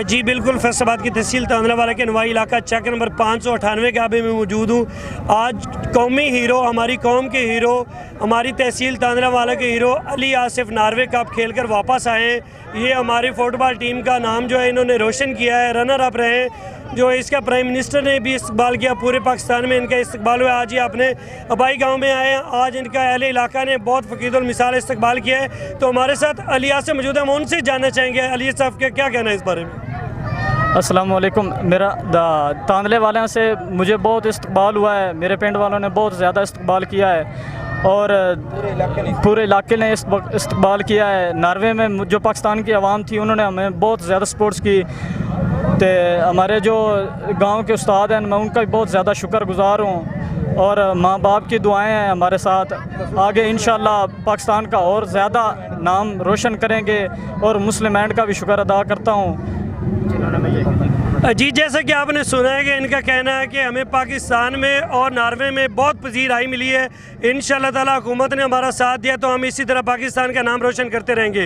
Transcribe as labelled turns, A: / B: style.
A: जी बिल्कुल, फैसलाबाद की तहसील तांदलावाला के नवाई इलाका चेक नंबर 598 के आबे में मौजूद हूँ। आज कौमी हीरो, हमारी कौम के हीरो, हमारी तहसील तांदलावाला के hero Ali Asif Norway cup खेल कर वापस आए हैं। ये हमारी फुटबॉल टीम का नाम जो है इन्होंने रोशन किया है, रनर अप रहे हैं। जो इसका प्राइम मिनिस्टर ने भी इस्तकबाल किया, पूरे पाकिस्तान में इनका इस्तकबाल हुआ। आज ये अपने अबाई गांव में आए हैं। आज इनका अहले इलाका ने बहुत फ़कीरुल मिसाल इस्तकबाल किया है। तो हमारे साथ अली आसिफ मौजूद है, हम उनसे जानना चाहेंगे अली साहब का क्या कहना है इस बारे में।
B: अस्सलाम वालेकुम। मेरा तांदले वालों से मुझे बहुत इस्तकबाल हुआ है, मेरे पिंड वालों ने बहुत ज़्यादा इस्तकबाल किया है और पूरे इलाके ने इस्तकबाल किया है। नॉर्वे में जो पाकिस्तान की आवाम थी उन्होंने हमें बहुत ज़्यादा सपोर्ट्स की। तो हमारे जो गांव के उस्ताद हैं मैं उनका भी बहुत ज़्यादा शुक्रगुज़ार हूँ और माँ बाप की दुआएं हैं हमारे साथ। आगे इंशाल्लाह पाकिस्तान का और ज़्यादा नाम रोशन करेंगे और मुस्लिम एंड का भी शुक्र अदा करता हूँ।
A: जी, जैसा कि आपने सुना है कि इनका कहना है कि हमें पाकिस्तान में और नॉर्वे में बहुत पजीराई मिली है। इंशाअल्लाह ताला हुकूमत ने हमारा साथ दिया तो हम इसी तरह पाकिस्तान का नाम रोशन करते रहेंगे।